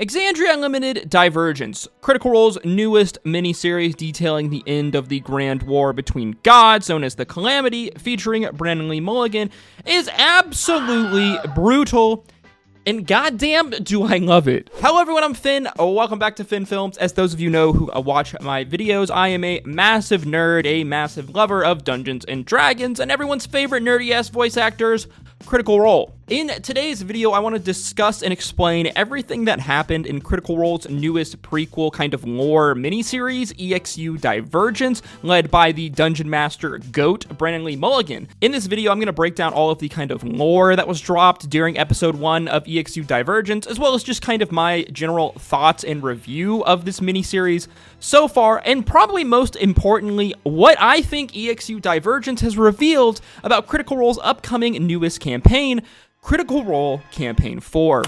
Exandria Unlimited Divergence, Critical Role's newest miniseries detailing the end of the Grand War between gods, known as the Calamity, featuring Brennan Lee Mulligan, is absolutely brutal, and goddamn do I love it. Hello everyone, I'm Finn. Welcome back to finnfilms. As those of you know who watch my videos, I am a massive nerd, a massive lover of Dungeons and Dragons, and everyone's favorite nerdy-ass voice actors, Critical Role. In today's video, I want to discuss and explain everything that happened in Critical Role's newest prequel kind of lore miniseries, EXU Divergence, led by the Dungeon Master GOAT, Brennan Lee Mulligan. In this video, I'm going to break down all of the kind of lore that was dropped during episode 1 of EXU Divergence, as well as just kind of my general thoughts and review of this miniseries so far, and probably most importantly, what I think EXU Divergence has revealed about Critical Role's upcoming newest campaign, Critical Role Campaign 4.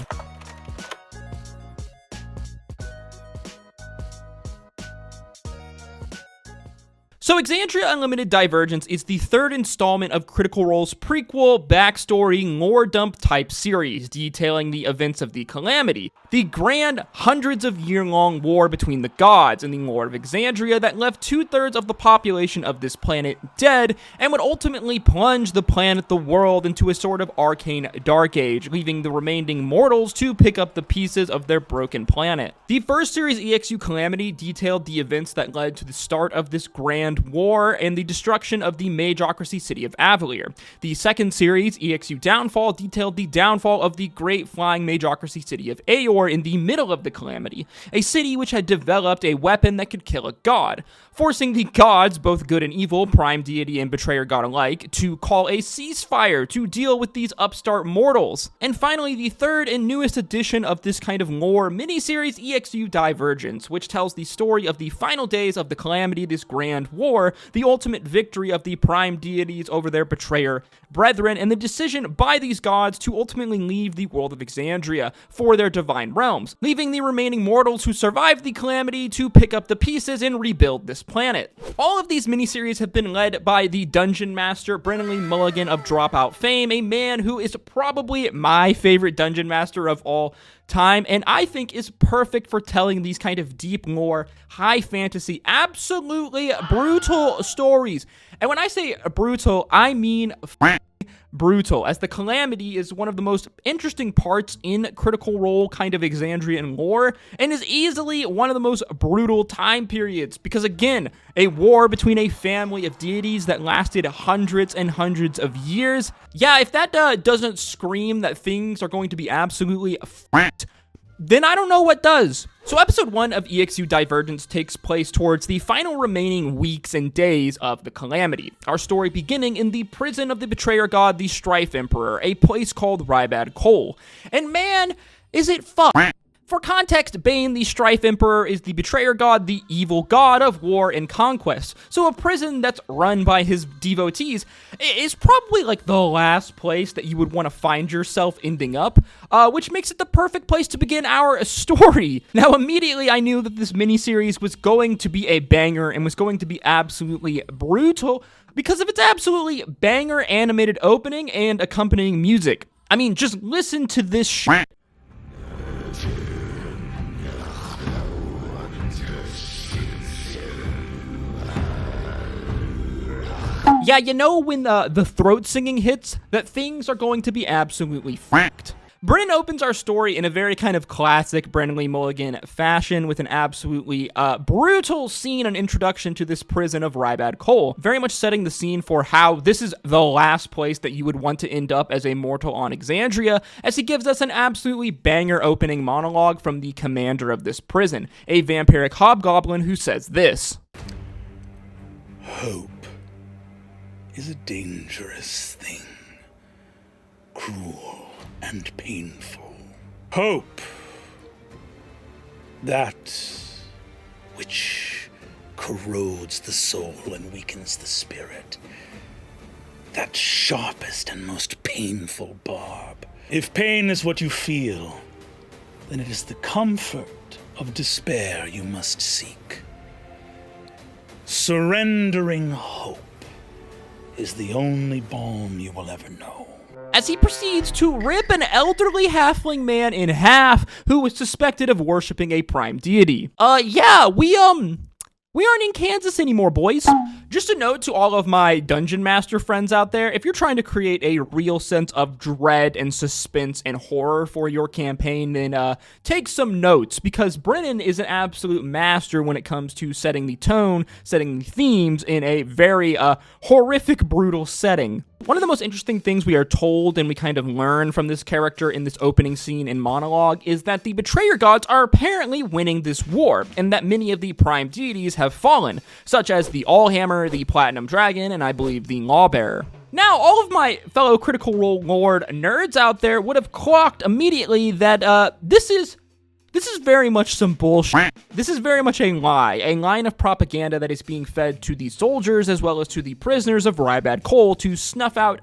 So Exandria Unlimited Divergence is the third installment of Critical Role's prequel, backstory, lore dump type series, detailing the events of the Calamity, the grand hundreds of year-long war between the gods and the Lord of Exandria that left 2/3 of the population of this planet dead, and would ultimately plunge the planet, the world, into a sort of arcane dark age, leaving the remaining mortals to pick up the pieces of their broken planet. The first series, EXU Calamity, detailed the events that led to the start of this grand war and the destruction of the Magocracy city of Avalier. The second series, EXU Downfall, detailed the downfall of the great flying Magocracy city of Aeor in the middle of the Calamity, a city which had developed a weapon that could kill a god, forcing the gods, both good and evil, prime deity and betrayer god alike, to call a ceasefire to deal with these upstart mortals. And finally, the third and newest edition of this kind of lore miniseries, EXU Divergence, which tells the story of the final days of the Calamity, this grand war, the ultimate victory of the prime deities over their betrayer brethren, and the decision by these gods to ultimately leave the world of Exandria for their divine realms, leaving the remaining mortals who survived the Calamity to pick up the pieces and rebuild this planet. All of these miniseries have been led by the Dungeon Master, Brennan Lee Mulligan of Dropout fame, a man who is probably my favorite Dungeon Master of all time, and I think is perfect for telling these kind of deep lore, high fantasy, absolutely brutal stories. And when I say brutal, I mean brutal, as the Calamity is one of the most interesting parts in Critical Role kind of Exandrian lore, and is easily one of the most brutal time periods, because again, a war between a family of deities that lasted hundreds and hundreds of years. Yeah, if that doesn't scream that things are going to be absolutely then I don't know what does. So episode 1 of EXU Divergence takes place towards the final remaining weeks and days of the Calamity. Our story beginning in the prison of the betrayer god, the Strife Emperor, a place called Rybad Cole. And man, is it fucked. For context, Bane, the Strife Emperor, is the betrayer god, the evil god of war and conquest. So a prison that's run by his devotees is probably like the last place that you would want to find yourself ending up, which makes it the perfect place to begin our story. Now, immediately I knew that this miniseries was going to be a banger and was going to be absolutely brutal because of its absolutely banger animated opening and accompanying music. I mean, just listen to this shit. Yeah, you know when the throat singing hits, that things are going to be absolutely fucked. Brennan opens our story in a very kind of classic Brennan Lee Mulligan fashion with an absolutely brutal scene and introduction to this prison of Rybad Cole, very much setting the scene for how this is the last place that you would want to end up as a mortal on Exandria, as he gives us an absolutely banger opening monologue from the commander of this prison, a vampiric hobgoblin who says this. Hope is a dangerous thing, cruel and painful. Hope, that which corrodes the soul and weakens the spirit, that sharpest and most painful barb. If pain is what you feel, then it is the comfort of despair you must seek. Surrendering hope is the only balm you will ever know. as he proceeds to rip an elderly halfling man in half who was suspected of worshipping a prime deity. Yeah, we aren't in Kansas anymore, boys. Just a note to all of my Dungeon Master friends out there, if you're trying to create a real sense of dread and suspense and horror for your campaign, then take some notes, because Brennan is an absolute master when it comes to setting the tone, setting the themes in a very horrific, brutal setting. One of the most interesting things we are told and we kind of learn from this character in this opening scene and monologue is that the Betrayer Gods are apparently winning this war, and that many of the prime deities have fallen, such as the Allhammer, the Platinum Dragon, and I believe the Lawbearer. Now, all of my fellow Critical Role Lord nerds out there would have clocked immediately that this is very much some bullshit. This is very much a line of propaganda that is being fed to the soldiers as well as to the prisoners of Rybad Cole to snuff out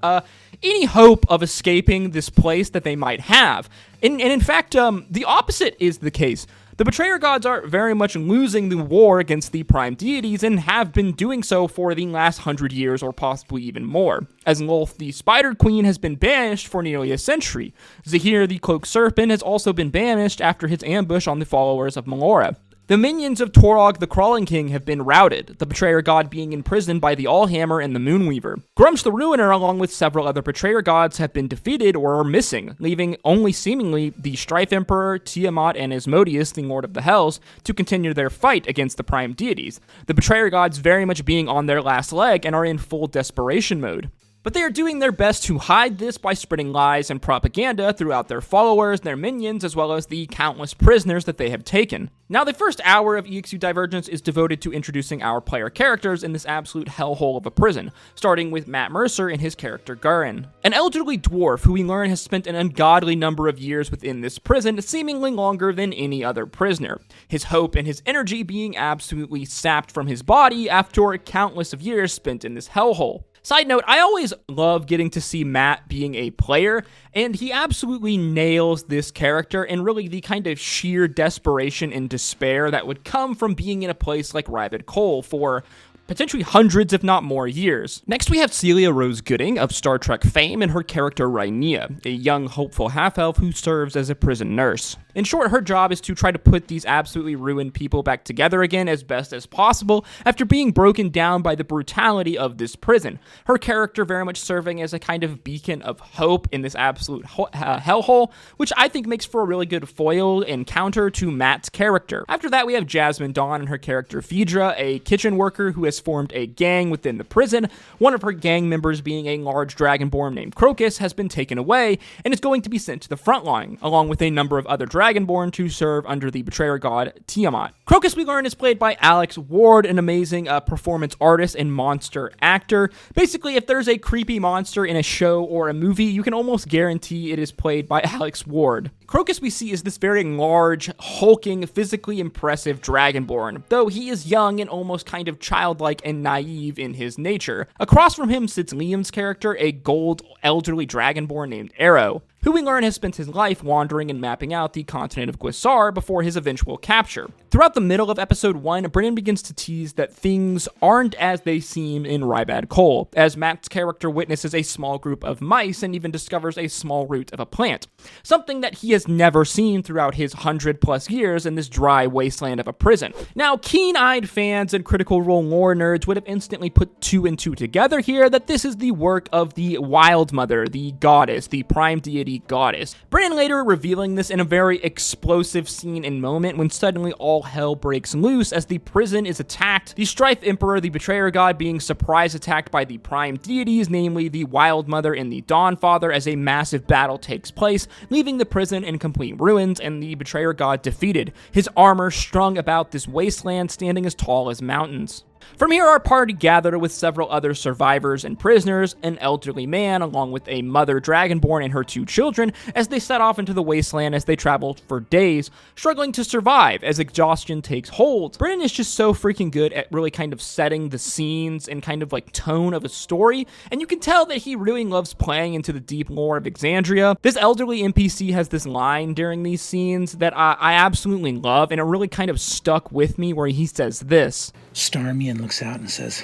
any hope of escaping this place that they might have. And in fact, the opposite is the case. The Betrayer Gods are very much losing the war against the prime deities and have been doing so for the last 100 years or possibly even more, as Lolth the Spider Queen has been banished for nearly a century. Zahir the Cloaked Serpent has also been banished after his ambush on the followers of Melora. The minions of Torog the Crawling King have been routed, the Betrayer God being imprisoned by the Allhammer and the Moonweaver. Grumsh the Ruiner, along with several other Betrayer Gods, have been defeated or are missing, leaving only seemingly the Strife Emperor, Tiamat, and Asmodeus, the Lord of the Hells, to continue their fight against the prime deities, the Betrayer Gods very much being on their last leg and are in full desperation mode. But they are doing their best to hide this by spreading lies and propaganda throughout their followers, their minions, as well as the countless prisoners that they have taken. Now, the first hour of EXU Divergence is devoted to introducing our player characters in this absolute hellhole of a prison, starting with Matt Mercer and his character Gurren, an elderly dwarf who we learn has spent an ungodly number of years within this prison, seemingly longer than any other prisoner, his hope and his energy being absolutely sapped from his body after countless of years spent in this hellhole. Side note, I always love getting to see Matt being a player, and he absolutely nails this character and really the kind of sheer desperation and despair that would come from being in a place like Rybad Cole for potentially hundreds, if not more, years. Next, we have Celia Rose Gooding of Star Trek fame and her character Rhaenyra, a young, hopeful half-elf who serves as a prison nurse. In short, her job is to try to put these absolutely ruined people back together again as best as possible after being broken down by the brutality of this prison. Her character very much serving as a kind of beacon of hope in this absolute hellhole, which I think makes for a really good foil and counter to Matt's character. After that, we have Jasmine Dawn and her character Phaedra, a kitchen worker who has formed a gang within the prison. One of her gang members, being a large dragonborn named Crocus, has been taken away and is going to be sent to the front line, along with a number of other dragonborn to serve under the Betrayer God Tiamat. Crocus, we learn, is played by Alex Ward, an amazing performance artist and monster actor. Basically, if there's a creepy monster in a show or a movie, you can almost guarantee it is played by Alex Ward. Crocus we see is this very large, hulking, physically impressive dragonborn, though he is young and almost kind of childlike and naive in his nature. Across from him sits Liam's character, a gold, elderly dragonborn named Arrow, who we learn has spent his life wandering and mapping out the continent of Guisar before his eventual capture. Throughout the middle of episode 1, Brennan begins to tease that things aren't as they seem in Rybad Cole, as Matt's character witnesses a small group of mice and even discovers a small root of a plant, something that he has never seen throughout his 100+ years in this dry wasteland of a prison. Now, keen-eyed fans and Critical Role lore nerds would have instantly put 2 and 2 together here that this is the work of the Wild Mother, the goddess, the prime deity goddess. Brennan later revealing this in a very explosive scene and moment when suddenly all hell breaks loose as the prison is attacked, the Strife Emperor, the Betrayer God, being surprise attacked by the prime deities, namely the Wild Mother and the Dawnfather, as a massive battle takes place, leaving the prison in complete ruins and the Betrayer God defeated, his armor strung about this wasteland standing as tall as mountains. From here, our party gathered with several other survivors and prisoners, an elderly man along with a mother dragonborn and her 2 children, as they set off into the wasteland as they traveled for days, struggling to survive as exhaustion takes hold. Brennan is just so freaking good at really kind of setting the scenes and kind of like tone of a story, and you can tell that he really loves playing into the deep lore of Exandria. This elderly NPC has this line during these scenes that I absolutely love, and it really kind of stuck with me, where he says this. Starmian looks out and says,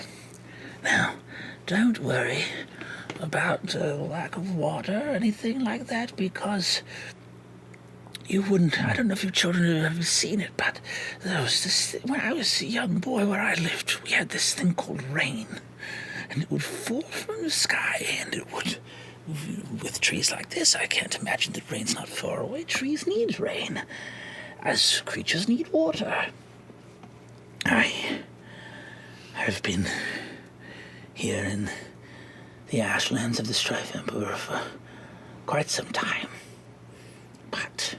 "Now, don't worry. about lack of water or anything like that, because you wouldn't. I don't know if you children have ever seen it, but there was this. When I was a young boy, where I lived, we had this thing called rain, and it would fall from the sky, and it would. With trees like this, I can't imagine that rain's not far away. Trees need rain, as creatures need water. I've been here in the ashlands of the Strife Emperor for quite some time, but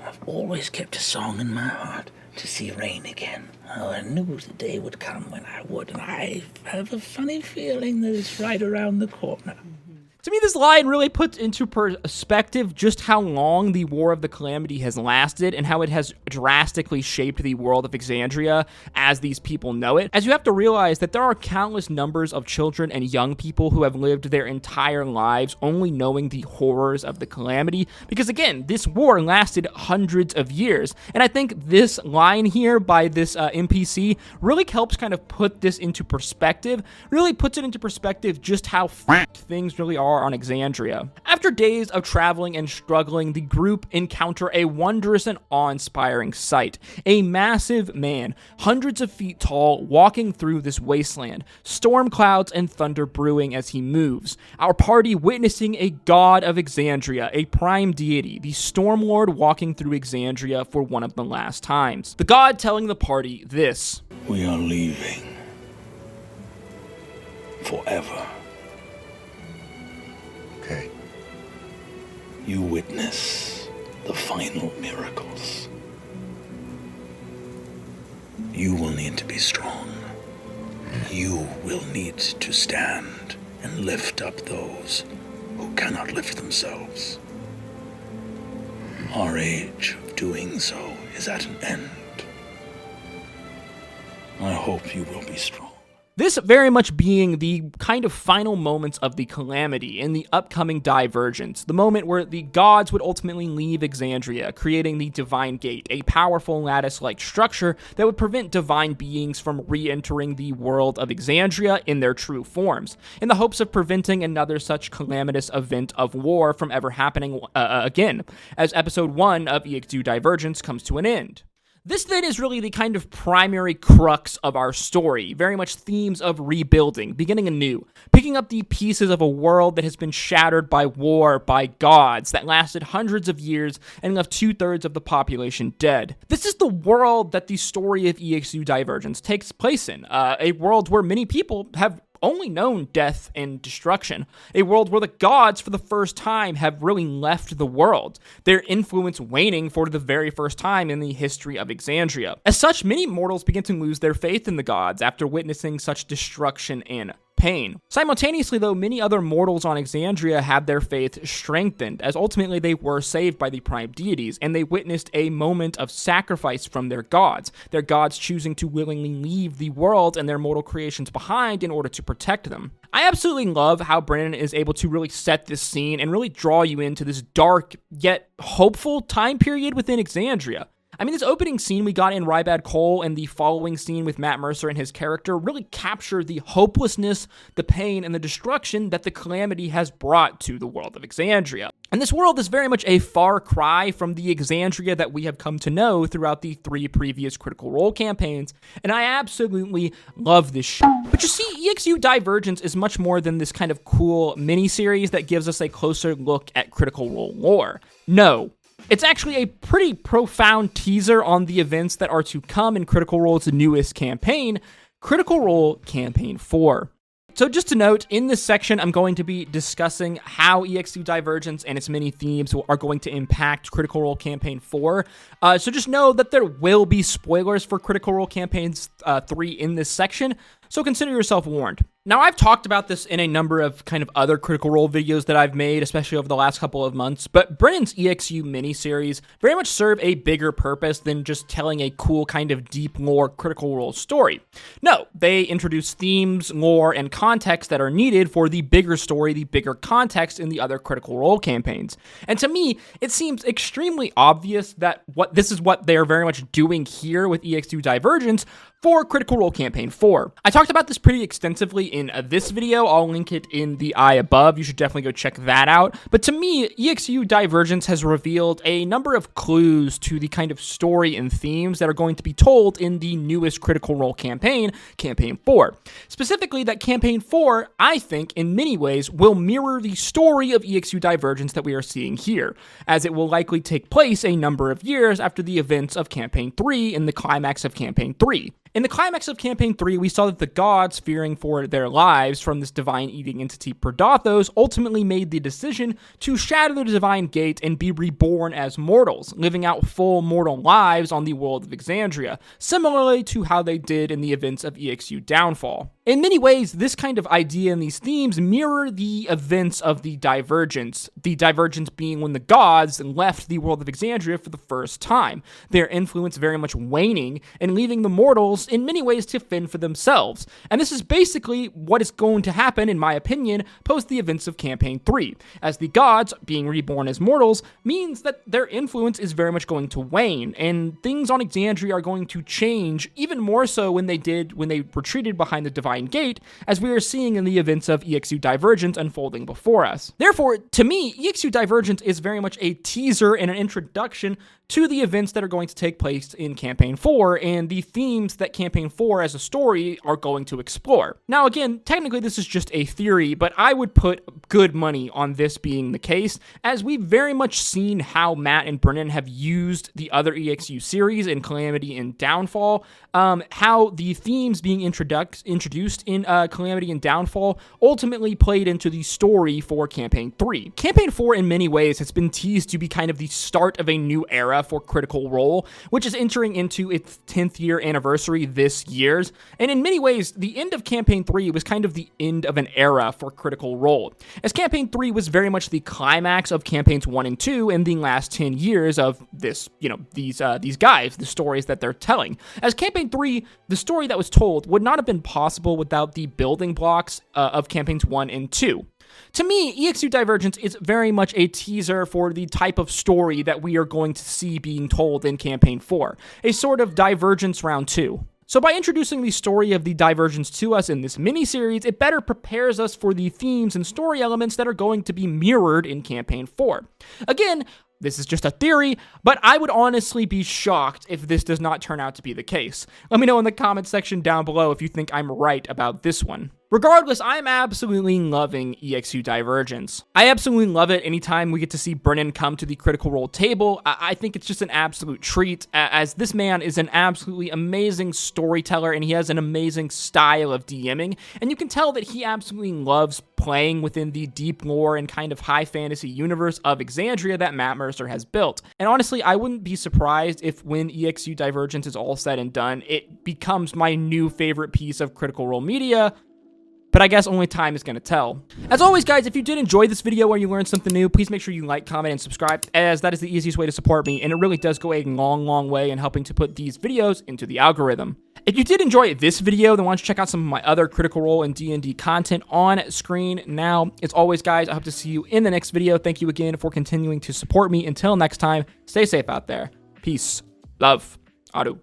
I've always kept a song in my heart to see rain again. Oh, I knew the day would come when I would, and I have a funny feeling that it's right around the corner. To me, this line really puts into perspective just how long the War of the Calamity has lasted and how it has drastically shaped the world of Exandria as these people know it. As you have to realize that there are countless numbers of children and young people who have lived their entire lives only knowing the horrors of the Calamity, because again, this war lasted hundreds of years. And I think this line here by this NPC really helps kind of put this into perspective, really puts it into perspective just how f***ed things really are on Exandria. After days of traveling and struggling, the group encounter a wondrous and awe-inspiring sight. A massive man, hundreds of feet tall, walking through this wasteland, storm clouds and thunder brewing as he moves. Our party witnessing a god of Exandria, a prime deity, the Storm Lord walking through Exandria for one of the last times. The god telling the party this: "We are leaving. Forever. Okay. You witness the final miracles. You will need to be strong. You will need to stand and lift up those who cannot lift themselves. Our age of doing so is at an end. I hope you will be strong." This very much being the kind of final moments of the Calamity in the upcoming Divergence, the moment where the gods would ultimately leave Exandria, creating the Divine Gate, a powerful lattice-like structure that would prevent divine beings from re-entering the world of Exandria in their true forms, in the hopes of preventing another such calamitous event of war from ever happening again, as Episode 1 of EXU Divergence comes to an end. This then is really the kind of primary crux of our story, very much themes of rebuilding, beginning anew, picking up the pieces of a world that has been shattered by war, by gods, that lasted hundreds of years and left 2/3 of the population dead. This is the world that the story of EXU Divergence takes place in, a world where many people have only known death and destruction, a world where the gods for the first time have really left the world, their influence waning for the very first time in the history of Exandria. As such, many mortals begin to lose their faith in the gods after witnessing such destruction and pain. Simultaneously, though, many other mortals on Exandria had their faith strengthened, as ultimately they were saved by the prime deities, and they witnessed a moment of sacrifice from their gods choosing to willingly leave the world and their mortal creations behind in order to protect them. I absolutely love how Brennan is able to really set this scene and really draw you into this dark, yet hopeful time period within Exandria. I mean, this opening scene we got in Rybad Cole and the following scene with Matt Mercer and his character really capture the hopelessness, the pain, and the destruction that the Calamity has brought to the world of Exandria. And this world is very much a far cry from the Exandria that we have come to know throughout the 3 previous Critical Role campaigns, and I absolutely love this shit. But you see, EXU Divergence is much more than this kind of cool mini-series that gives us a closer look at Critical Role lore. No. It's actually a pretty profound teaser on the events that are to come in Critical Role's newest campaign, Critical Role Campaign 4. So just to note, in this section, I'm going to be discussing how EXU Divergence and its many themes are going to impact Critical Role Campaign 4. So just know that there will be spoilers for Critical Role Campaigns 3 in this section, so consider yourself warned. Now, I've talked about this in a number of kind of other Critical Role videos that I've made, especially over the last couple of months, but Brennan's EXU miniseries very much serve a bigger purpose than just telling a cool kind of deep lore Critical Role story. No, they introduce themes, lore, and context that are needed for the bigger story, the bigger context in the other Critical Role campaigns. And to me, it seems extremely obvious that this is what they're very much doing here with EXU Divergence, for Critical Role Campaign 4. I talked about this pretty extensively in this video. I'll link it in the eye above. You should definitely go check that out. But to me, EXU Divergence has revealed a number of clues to the kind of story and themes that are going to be told in the newest Critical Role campaign, Campaign 4. Specifically, that Campaign 4, I think, in many ways, will mirror the story of EXU Divergence that we are seeing here, as it will likely take place a number of years after the events of Campaign 3 in the climax of Campaign 3. In the climax of Campaign 3, we saw that the gods, fearing for their lives from this divine eating entity Predathos, ultimately made the decision to shatter the divine gate and be reborn as mortals, living out full mortal lives on the world of Exandria, similarly to how they did in the events of EXU Downfall. In many ways, this kind of idea and these themes mirror the events of the Divergence being when the gods left the world of Exandria for the first time, their influence very much waning and leaving the mortals in many ways to fend for themselves. And this is basically what is going to happen, in my opinion, post the events of Campaign 3, as the gods, being reborn as mortals, means that their influence is very much going to wane, and things on Exandria are going to change even more so when they retreated behind the divine gate, as we are seeing in the events of EXU Divergence unfolding before us. Therefore, to me, EXU Divergence is very much a teaser and an introduction to the events that are going to take place in Campaign 4 and the themes that Campaign 4 as a story are going to explore. Now again, technically this is just a theory, but I would put good money on this being the case, as we've very much seen how Matt and Brennan have used the other EXU series in Calamity and Downfall, how the themes being introduced in Calamity and Downfall ultimately played into the story for Campaign 3. Campaign 4 in many ways has been teased to be kind of the start of a new era for Critical Role, which is entering into its 10th year anniversary this year. And in many ways, the end of Campaign 3 was kind of the end of an era for Critical Role, as Campaign 3 was very much the climax of Campaigns 1 and 2 in the last 10 years of this, these guys, the stories that they're telling. As Campaign 3, the story that was told would not have been possible without the building blocks of Campaigns 1 and 2. To me, EXU Divergence is very much a teaser for the type of story that we are going to see being told in Campaign 4, a sort of Divergence Round 2. So by introducing the story of the Divergence to us in this miniseries, it better prepares us for the themes and story elements that are going to be mirrored in Campaign 4. Again, this is just a theory, but I would honestly be shocked if this does not turn out to be the case. Let me know in the comment section down below if you think I'm right about this one. Regardless, I'm absolutely loving EXU Divergence. I absolutely love it anytime we get to see Brennan come to the Critical Role table. I think it's just an absolute treat, as this man is an absolutely amazing storyteller and he has an amazing style of DMing, and you can tell that he absolutely loves playing within the deep lore and kind of high fantasy universe of Exandria that Matt Mercer has built. And honestly, I wouldn't be surprised if when EXU Divergence is all said and done, it becomes my new favorite piece of Critical Role media. But I guess only time is going to tell. As always, guys, if you did enjoy this video or you learned something new, please make sure you like, comment, and subscribe, as that is the easiest way to support me, and it really does go a long, long way in helping to put these videos into the algorithm. If you did enjoy this video, then why don't you check out some of my other Critical Role and D&D content on screen now. As always, guys, I hope to see you in the next video. Thank you again for continuing to support me. Until next time, stay safe out there. Peace, love, Adu.